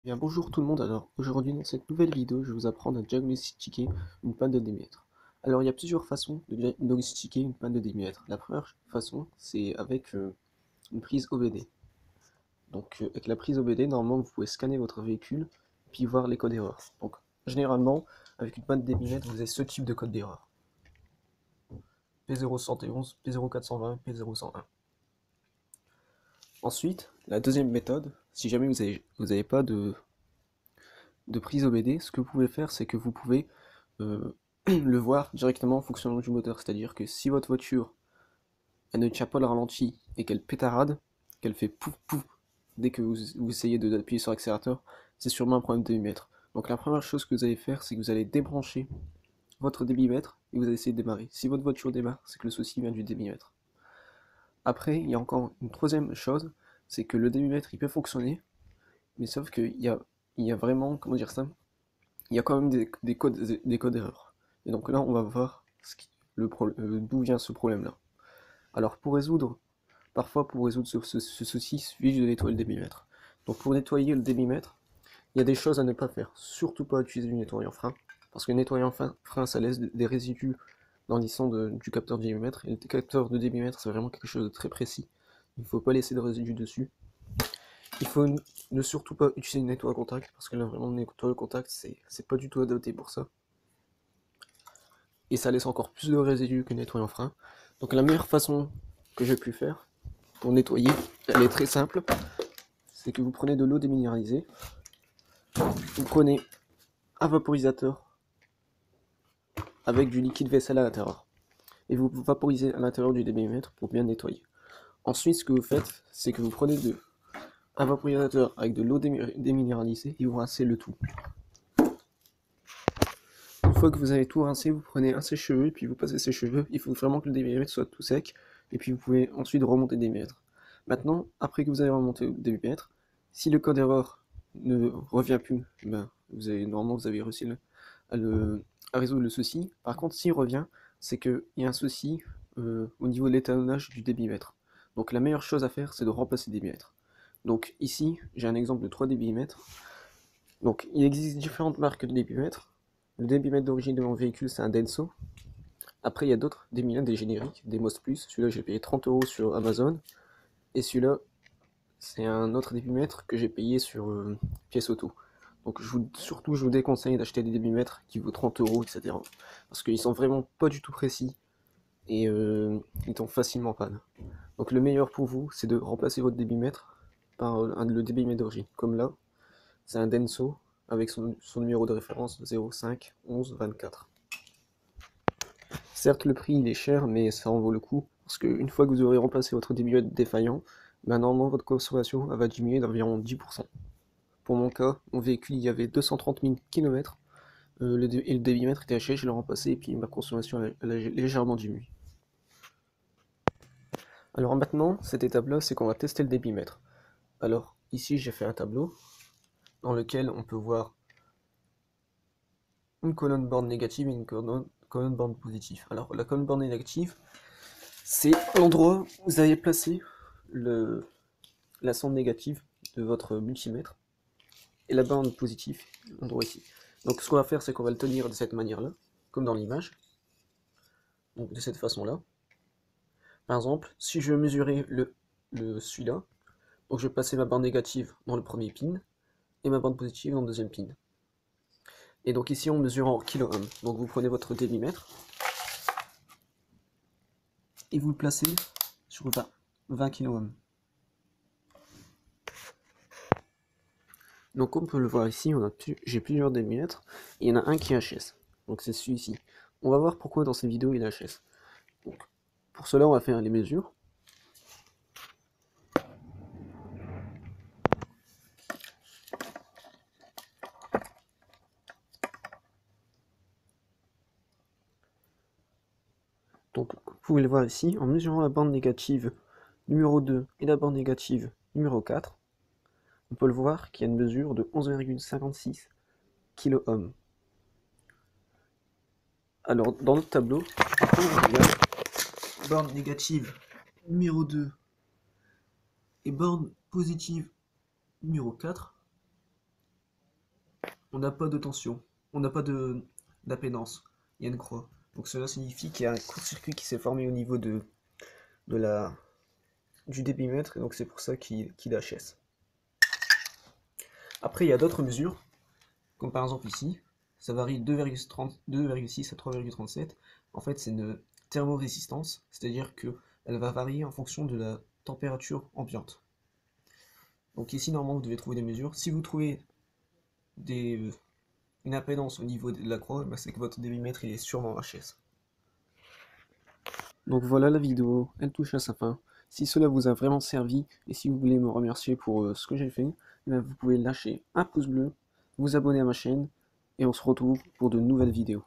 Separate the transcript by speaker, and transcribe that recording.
Speaker 1: Bien, bonjour tout le monde, alors aujourd'hui dans cette nouvelle vidéo je vais vous apprendre à diagnostiquer une panne de démiètre. Alors il y a plusieurs façons de diagnostiquer une panne de démiètre. La première façon c'est avec une prise OBD. Donc avec la prise OBD normalement vous pouvez scanner votre véhicule puis voir les codes d'erreur. Donc généralement avec une panne de démiètre vous avez ce type de code d'erreur. P0111, P0420, P0101. Ensuite, la deuxième méthode, si jamais vous avez pas de prise OBD, ce que vous pouvez faire, c'est que vous pouvez le voir directement en fonctionnement du moteur. C'est-à-dire que si votre voiture elle ne tient pas le ralenti et qu'elle pétarade, qu'elle fait pouf pouf dès que vous essayez d'appuyer sur l'accélérateur, c'est sûrement un problème de débitmètre. Donc la première chose que vous allez faire, c'est que vous allez débrancher votre débitmètre et vous allez essayer de démarrer. Si votre voiture démarre, c'est que le souci vient du débitmètre. Après, il y a encore une troisième chose, c'est que le débitmètre il peut fonctionner, mais sauf qu'il y a vraiment, comment dire ça, il y a quand même des codes d'erreur. Et donc là, on va voir d'où vient ce problème-là. Alors parfois pour résoudre ce souci, il suffit de nettoyer le débitmètre. Donc pour nettoyer le débitmètre, il y a des choses à ne pas faire. Surtout pas utiliser du nettoyant frein, parce que le nettoyant frein, ça laisse des résidus dans l'issue du capteur de débitmètre. Et le capteur de débitmètre, c'est vraiment quelque chose de très précis. Il ne faut pas laisser de résidus dessus. Il faut ne surtout pas utiliser une nettoyant contact, parce que là vraiment le nettoyant contact, c'est pas du tout adapté pour ça. Et ça laisse encore plus de résidus que nettoyant frein. Donc la meilleure façon que j'ai pu faire pour nettoyer, elle est très simple, c'est que vous prenez de l'eau déminéralisée, vous prenez un vaporisateur avec du liquide vaisselle à l'intérieur, et vous vaporisez à l'intérieur du débitmètre pour bien nettoyer. Ensuite, ce que vous faites, c'est que vous prenez un vaporisateur avec de l'eau déminéralisée et vous rincez le tout. Une fois que vous avez tout rincé, vous prenez un sèche-cheveux, puis vous passez sèche-cheveux. Il faut vraiment que le débitmètre soit tout sec, et puis vous pouvez ensuite remonter le débitmètre. Maintenant, après que vous avez remonté le débitmètre, si le code erreur ne revient plus, ben, normalement vous avez réussi à résoudre le souci. Par contre, s'il revient, c'est qu'il y a un souci au niveau de l'étalonnage du débitmètre. Donc la meilleure chose à faire, c'est de remplacer le débitmètre. Donc ici, j'ai un exemple de 3 débitmètres. Donc il existe différentes marques de débitmètres. Le débitmètre d'origine de mon véhicule, c'est un Denso. Après, il y a d'autres débitmètres, des génériques, des MOS+. Celui-là, j'ai payé 30 € sur Amazon. Et celui-là, c'est un autre débitmètre que j'ai payé sur Pièce Auto. Donc surtout, je vous déconseille d'acheter des débitmètres qui vaut 30 € etc. Parce qu'ils sont vraiment pas du tout précis et ils tombent facilement en panne. Donc le meilleur pour vous, c'est de remplacer votre débitmètre par le débitmètre d'origine. Comme là, c'est un Denso avec son numéro de référence 05 11 24. Certes, le prix il est cher, mais ça en vaut le coup, parce qu'une fois que vous aurez remplacé votre débitmètre défaillant, ben normalement votre consommation va diminuer d'environ 10%. Pour mon cas, mon véhicule il y avait 230 000 km, et le débitmètre était haché, je l'ai remplacé, et puis ma consommation elle a légèrement diminué. Alors maintenant, cette étape-là, c'est qu'on va tester le débitmètre. Alors ici, j'ai fait un tableau dans lequel on peut voir une colonne borne négative et une colonne borne positive. Alors la colonne borne négative, c'est l'endroit où vous avez placé la sonde négative de votre multimètre et la borne positive, l'endroit ici. Donc ce qu'on va faire, c'est qu'on va le tenir de cette manière-là, comme dans l'image. Donc de cette façon-là. Par exemple, si je veux mesurer celui-là, donc je vais passer ma borne négative dans le premier pin et ma borne positive dans le deuxième pin. Et donc ici on mesure en kilo-ohm. Donc vous prenez votre débitmètre et vous le placez sur 20 kilo-ohm. Donc on peut le voir ici, j'ai plusieurs débitmètres, et il y en a un qui est HS. Donc c'est celui-ci. On va voir pourquoi dans cette vidéo il est HS. Donc, pour cela on va faire les mesures. Donc vous pouvez le voir ici, en mesurant la bande négative numéro 2 et la bande négative numéro 4, on peut le voir qu'il y a une mesure de 11,56 kilo-ohm. Alors dans notre tableau, il y a borne négative numéro 2 et borne positive numéro 4. on n'a pas de tension, on n'a pas d'impédance, il y a une croix. Donc cela signifie qu'il y a un court-circuit qui s'est formé au niveau de la, du débitmètre, et donc c'est pour ça qu'il HS. Après, il y a d'autres mesures, comme par exemple ici, ça varie de 2,6 à 3,37. En fait, c'est une thermorésistance, c'est-à-dire qu'elle va varier en fonction de la température ambiante. Donc ici, normalement, vous devez trouver des mesures. Si vous trouvez une impédance au niveau de la croix, c'est que votre débitmètre il est sûrement HS. Donc voilà, la vidéo, elle touche à sa fin. Si cela vous a vraiment servi, et si vous voulez me remercier pour ce que j'ai fait, vous pouvez lâcher un pouce bleu, vous abonner à ma chaîne, et on se retrouve pour de nouvelles vidéos.